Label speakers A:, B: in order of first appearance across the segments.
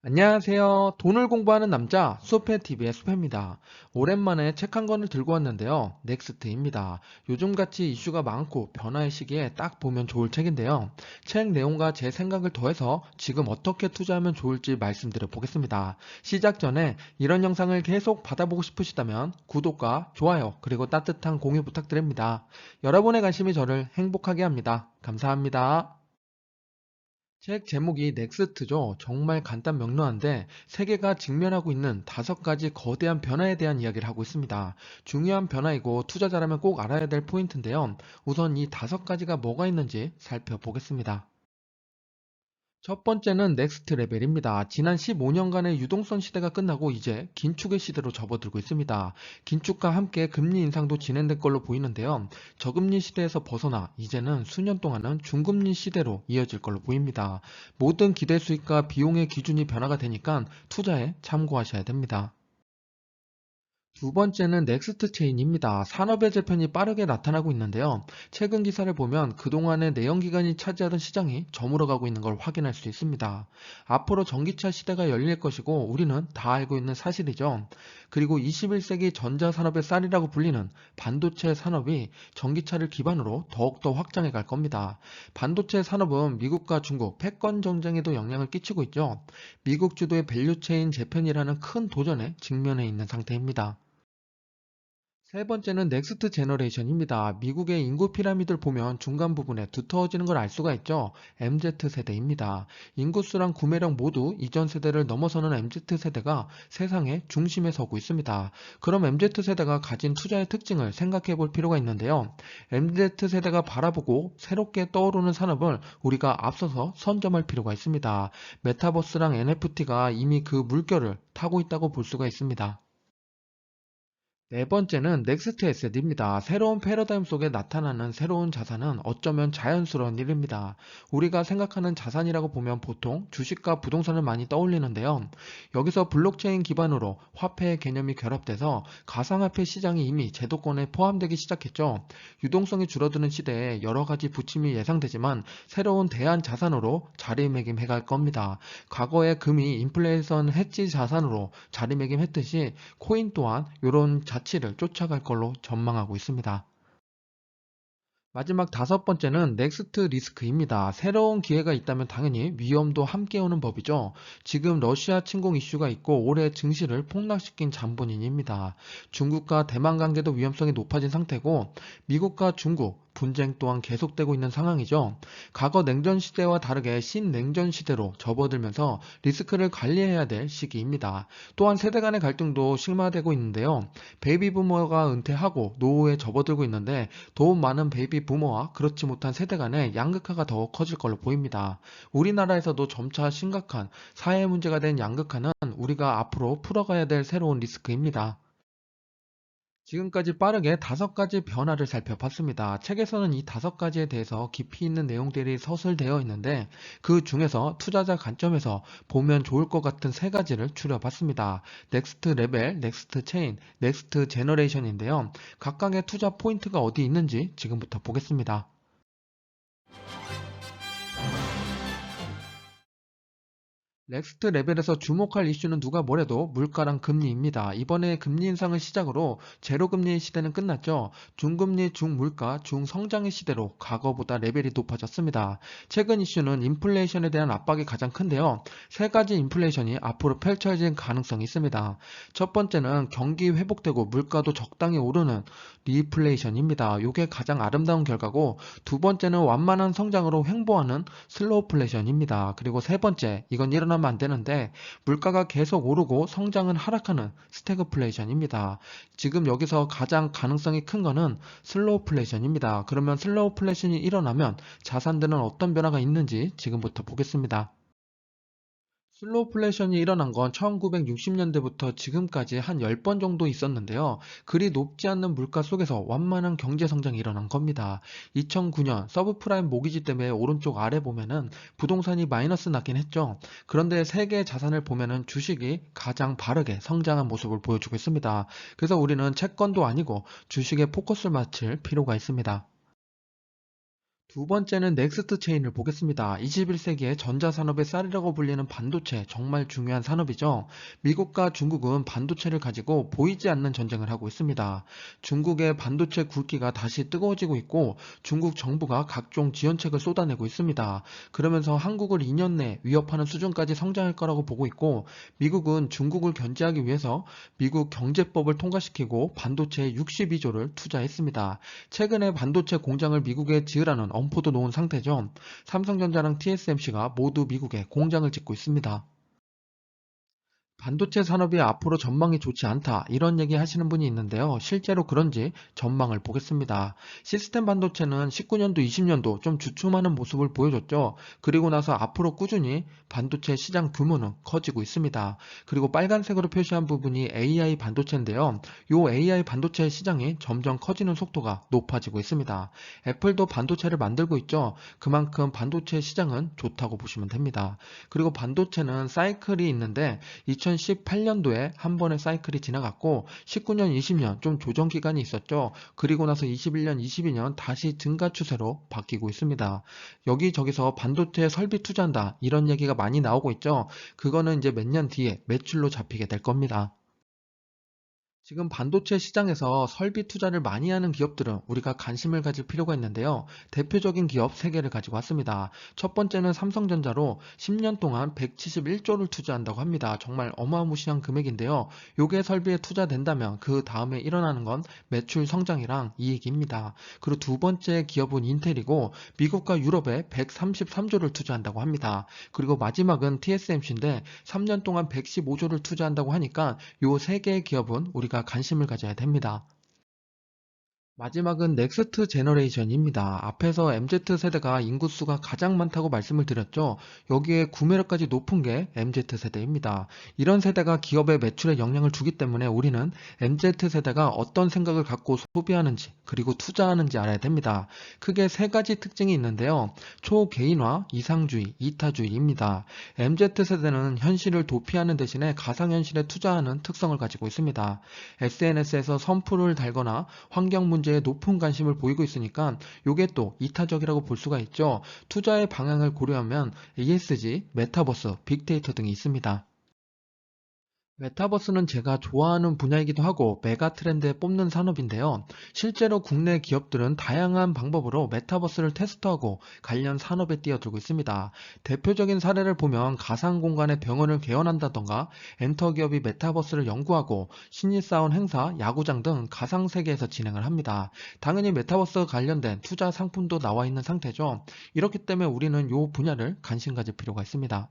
A: 안녕하세요. 돈을 공부하는 남자 수페TV의 수페입니다. 오랜만에 책 한 권을 들고 왔는데요. 넥스트입니다. 요즘같이 이슈가 많고 변화의 시기에 딱 보면 좋을 책인데요. 책 내용과 제 생각을 더해서 지금 어떻게 투자하면 좋을지 말씀드려 보겠습니다. 시작 전에 이런 영상을 계속 받아보고 싶으시다면 구독과 좋아요 그리고 따뜻한 공유 부탁드립니다. 여러분의 관심이 저를 행복하게 합니다. 감사합니다. 책 제목이 넥스트죠. 정말 간단 명료한데 세계가 직면하고 있는 5가지 거대한 변화에 대한 이야기를 하고 있습니다. 중요한 변화이고 투자자라면 꼭 알아야 될 포인트인데요. 우선 이 5가지가 뭐가 있는지 살펴보겠습니다. 첫 번째는 넥스트 레벨입니다. 지난 15년간의 유동성 시대가 끝나고 이제 긴축의 시대로 접어들고 있습니다. 긴축과 함께 금리 인상도 진행될 걸로 보이는데요. 저금리 시대에서 벗어나 이제는 수년 동안은 중금리 시대로 이어질 걸로 보입니다. 모든 기대 수익과 비용의 기준이 변화가 되니까 투자에 참고하셔야 됩니다. 두 번째는 넥스트 체인입니다. 산업의 재편이 빠르게 나타나고 있는데요. 최근 기사를 보면 그동안의 내연기관이 차지하던 시장이 저물어가고 있는 걸 확인할 수 있습니다. 앞으로 전기차 시대가 열릴 것이고 우리는 다 알고 있는 사실이죠. 그리고 21세기 전자산업의 쌀이라고 불리는 반도체 산업이 전기차를 기반으로 더욱더 확장해 갈 겁니다. 반도체 산업은 미국과 중국 패권 경쟁에도 영향을 끼치고 있죠. 미국 주도의 밸류체인 재편이라는 큰 도전에 직면해 있는 상태입니다. 세 번째는 넥스트 제너레이션입니다. 미국의 인구 피라미드를 보면 중간 부분에 두터워지는 걸 알 수가 있죠. MZ세대입니다. 인구수랑 구매력 모두 이전 세대를 넘어서는 MZ세대가 세상의 중심에 서고 있습니다. 그럼 MZ세대가 가진 투자의 특징을 생각해 볼 필요가 있는데요. MZ세대가 바라보고 새롭게 떠오르는 산업을 우리가 앞서서 선점할 필요가 있습니다. 메타버스랑 NFT가 이미 그 물결을 타고 있다고 볼 수가 있습니다. 네 번째는 넥스트 에셋입니다. 새로운 패러다임 속에 나타나는 새로운 자산은 어쩌면 자연스러운 일입니다. 우리가 생각하는 자산이라고 보면 보통 주식과 부동산을 많이 떠올리는데요. 여기서 블록체인 기반으로 화폐의 개념이 결합돼서 가상화폐 시장이 이미 제도권에 포함되기 시작했죠. 유동성이 줄어드는 시대에 여러 가지 부침이 예상되지만 새로운 대안 자산으로 자리매김해 갈 겁니다. 과거에 금이 인플레이션 해지 자산으로 자리매김했듯이 코인 또한 이런 자치를 쫓아갈 걸로 전망하고 있습니다. 마지막 다섯 번째는 넥스트 리스크입니다. 새로운 기회가 있다면 당연히 위험도 함께 오는 법이죠. 지금 러시아 침공 이슈가 있고 올해 증시를 폭락시킨 잠본인입니다. 중국과 대만 관계도 위험성이 높아진 상태고 미국과 중국 분쟁 또한 계속되고 있는 상황이죠. 과거 냉전 시대와 다르게 신냉전 시대로 접어들면서 리스크를 관리해야 될 시기입니다. 또한 세대 간의 갈등도 심화되고 있는데요. 베이비 부머가 은퇴하고 노후에 접어들고 있는데 돈 많은 베이비 부모와 그렇지 못한 세대 간의 양극화가 더 커질 걸로 보입니다. 우리나라에서도 점차 심각한 사회 문제가 된 양극화는 우리가 앞으로 풀어가야 될 새로운 리스크입니다. 지금까지 빠르게 5가지 변화를 살펴봤습니다. 책에서는 이 5가지에 대해서 깊이 있는 내용들이 서술되어 있는데 그 중에서 투자자 관점에서 보면 좋을 것 같은 3가지를 추려봤습니다. 넥스트 레벨, 넥스트 체인, 넥스트 제너레이션인데요. 각각의 투자 포인트가 어디 있는지 지금부터 보겠습니다. 넥스트 레벨에서 주목할 이슈는 누가 뭐래도 물가랑 금리입니다. 이번에 금리 인상을 시작으로 제로금리의 시대는 끝났죠. 중금리, 중물가, 중성장의 시대로 과거보다 레벨이 높아졌습니다. 최근 이슈는 인플레이션에 대한 압박이 가장 큰데요. 3가지 인플레이션이 앞으로 펼쳐질 가능성이 있습니다. 첫 번째는 경기 회복되고 물가도 적당히 오르는 리플레이션입니다. 이게 가장 아름다운 결과고 두 번째는 완만한 성장으로 횡보하는 슬로우플레이션입니다. 그리고 세 번째, 이건 일어나면 안 되는데 물가가 계속 오르고 성장은 하락하는 스태그플레이션입니다. 지금 여기서 가장 가능성이 큰 거는 슬로우플레이션입니다. 그러면 슬로우플레이션이 일어나면 자산들은 어떤 변화가 있는지 지금부터 보겠습니다. 슬로우플레이션이 일어난 건 1960년대부터 지금까지 한 10번 정도 있었는데요. 그리 높지 않는 물가 속에서 완만한 경제 성장이 일어난 겁니다. 2009년 서브프라임 모기지 때문에 오른쪽 아래 보면은 부동산이 마이너스 났긴 했죠. 그런데 세계 자산을 보면은 주식이 가장 바르게 성장한 모습을 보여주고 있습니다. 그래서 우리는 채권도 아니고 주식에 포커스를 맞출 필요가 있습니다. 두 번째는 넥스트 체인을 보겠습니다. 21세기의 전자산업의 쌀이라고 불리는 반도체, 정말 중요한 산업이죠. 미국과 중국은 반도체를 가지고 보이지 않는 전쟁을 하고 있습니다. 중국의 반도체 굵기가 다시 뜨거워지고 있고 중국 정부가 각종 지원책을 쏟아내고 있습니다. 그러면서 한국을 2년 내 위협하는 수준까지 성장할 거라고 보고 있고 미국은 중국을 견제하기 위해서 미국 경제법을 통과시키고 반도체에 62조를 투자했습니다. 최근에 반도체 공장을 미국에 지으라는 엄포도 놓은 상태죠. 삼성전자랑 TSMC가 모두 미국에 공장을 짓고 있습니다. 반도체 산업이 앞으로 전망이 좋지 않다 이런 얘기 하시는 분이 있는데요. 실제로 그런지 전망을 보겠습니다. 시스템 반도체는 19년도, 20년도 좀 주춤하는 모습을 보여줬죠. 그리고 나서 앞으로 꾸준히 반도체 시장 규모는 커지고 있습니다. 그리고 빨간색으로 표시한 부분이 AI 반도체인데요. 이 AI 반도체 시장이 점점 커지는 속도가 높아지고 있습니다. 애플도 반도체를 만들고 있죠. 그만큼 반도체 시장은 좋다고 보시면 됩니다. 그리고 반도체는 사이클이 있는데 2018년도에 한 번의 사이클이 지나갔고 19년, 20년 좀 조정 기간이 있었죠. 그리고 나서 21년, 22년 다시 증가 추세로 바뀌고 있습니다. 여기저기서 반도체 설비 투자한다 이런 얘기가 많이 나오고 있죠. 그거는 이제 몇 년 뒤에 매출로 잡히게 될 겁니다. 지금 반도체 시장에서 설비 투자를 많이 하는 기업들은 우리가 관심을 가질 필요가 있는데요. 대표적인 기업 3개를 가지고 왔습니다. 첫 번째는 삼성전자로 10년 동안 171조를 투자한다고 합니다. 정말 어마무시한 금액인데요. 요게 설비에 투자된다면 그 다음에 일어나는 건 매출 성장이랑 이익입니다. 그리고 두 번째 기업은 인텔이고 미국과 유럽에 133조를 투자한다고 합니다. 그리고 마지막은 TSMC인데 3년 동안 115조를 투자한다고 하니까 요 3개의 기업은 우리가 관심을 가져야 됩니다. 마지막은 넥스트 제너레이션입니다. 앞에서 MZ세대가 인구수가 가장 많다고 말씀을 드렸죠. 여기에 구매력까지 높은 게 MZ세대입니다. 이런 세대가 기업의 매출에 영향을 주기 때문에 우리는 MZ세대가 어떤 생각을 갖고 소비하는지 그리고 투자하는지 알아야 됩니다. 크게 세 가지 특징이 있는데요. 초개인화, 이상주의, 이타주의입니다. MZ세대는 현실을 도피하는 대신에 가상현실에 투자하는 특성을 가지고 있습니다. SNS에서 선풀을 달거나 환경 문제에 높은 관심을 보이고 있으니까 요게 또 이타적이라고 볼 수가 있죠. 투자의 방향을 고려하면 ESG, 메타버스, 빅데이터 등이 있습니다. 메타버스는 제가 좋아하는 분야이기도 하고 메가 트렌드에 뽑는 산업인데요. 실제로 국내 기업들은 다양한 방법으로 메타버스를 테스트하고 관련 산업에 뛰어들고 있습니다. 대표적인 사례를 보면 가상 공간의 병원을 개원한다던가 엔터 기업이 메타버스를 연구하고 신입사원 행사, 야구장 등 가상 세계에서 진행을 합니다. 당연히 메타버스 관련된 투자 상품도 나와 있는 상태죠. 이렇기 때문에 우리는 이 분야를 관심 가질 필요가 있습니다.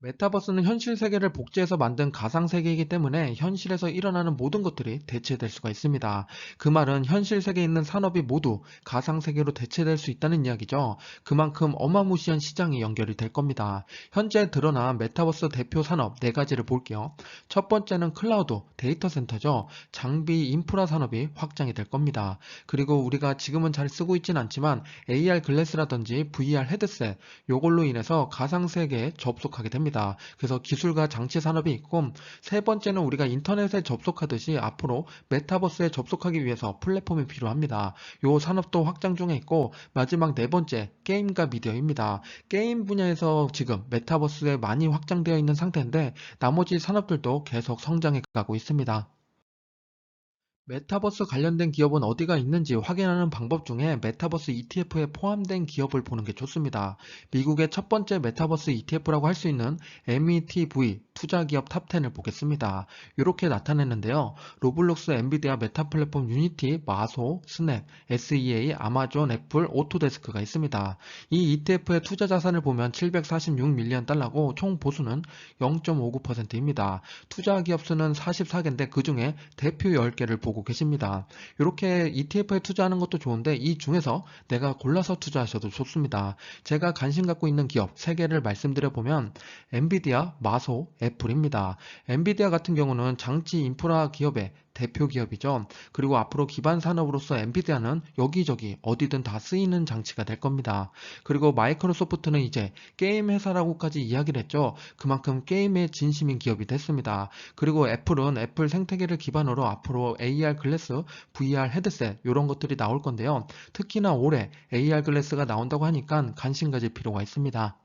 A: 메타버스는 현실 세계를 복제해서 만든 가상 세계이기 때문에 현실에서 일어나는 모든 것들이 대체될 수가 있습니다. 그 말은 현실 세계에 있는 산업이 모두 가상 세계로 대체될 수 있다는 이야기죠. 그만큼 어마무시한 시장이 연결이 될 겁니다. 현재 드러난 메타버스 대표 산업 4가지를 볼게요. 첫 번째는 클라우드, 데이터 센터죠. 장비, 인프라 산업이 확장이 될 겁니다. 그리고 우리가 지금은 잘 쓰고 있진 않지만 AR 글래스라든지 VR 헤드셋, 요걸로 인해서 가상 세계에 접속하게 됩니다. 그래서 기술과 장치 산업이 있고 세 번째는 우리가 인터넷에 접속하듯이 앞으로 메타버스에 접속하기 위해서 플랫폼이 필요합니다. 요 산업도 확장 중에 있고 마지막 네 번째 게임과 미디어입니다. 게임 분야에서 지금 메타버스에 많이 확장되어 있는 상태인데 나머지 산업들도 계속 성장해 가고 있습니다. 메타버스 관련된 기업은 어디가 있는지 확인하는 방법 중에 메타버스 ETF에 포함된 기업을 보는 게 좋습니다. 미국의 첫 번째 메타버스 ETF라고 할 수 있는 METV 투자기업 탑10을 보겠습니다. 이렇게 나타냈는데요. 로블록스, 엔비디아, 메타 플랫폼, 유니티, 마소, 스냅, SEA, 아마존, 애플, 오토데스크가 있습니다. 이 ETF의 투자 자산을 보면 746밀리언 달러고 총 보수는 0.59%입니다. 투자 기업 수는 44개인데 그 중에 대표 10개를 보고 계십니다. 이렇게 ETF에 투자하는 것도 좋은데 이 중에서 내가 골라서 투자하셔도 좋습니다. 제가 관심 갖고 있는 기업 3개를 말씀드려 보면 엔비디아, 마소, 애플입니다. 엔비디아 같은 경우는 장치 인프라 기업에 대표 기업이죠. 그리고 앞으로 기반 산업으로서 엔비디아는 여기저기 어디든 다 쓰이는 장치가 될 겁니다. 그리고 마이크로소프트는 이제 게임 회사라고까지 이야기를 했죠. 그만큼 게임에 진심인 기업이 됐습니다. 그리고 애플은 애플 생태계를 기반으로 앞으로 AR 글래스, VR 헤드셋 이런 것들이 나올 건데요. 특히나 올해 AR 글래스가 나온다고 하니까 관심 가질 필요가 있습니다.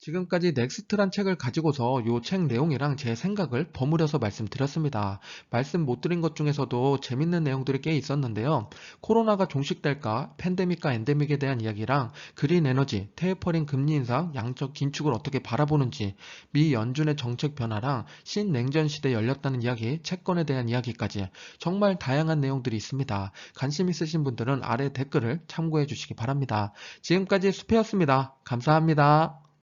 A: 지금까지 넥스트란 책을 가지고서 요 책 내용이랑 제 생각을 버무려서 말씀드렸습니다. 말씀 못 드린 것 중에서도 재밌는 내용들이 꽤 있었는데요. 코로나가 종식될까, 팬데믹과 엔데믹에 대한 이야기랑 그린 에너지, 테이퍼링 금리 인상, 양적 긴축을 어떻게 바라보는지, 미 연준의 정책 변화랑 신냉전 시대 열렸다는 이야기, 채권에 대한 이야기까지 정말 다양한 내용들이 있습니다. 관심 있으신 분들은 아래 댓글을 참고해 주시기 바랍니다. 지금까지 수페였습니다. 감사합니다.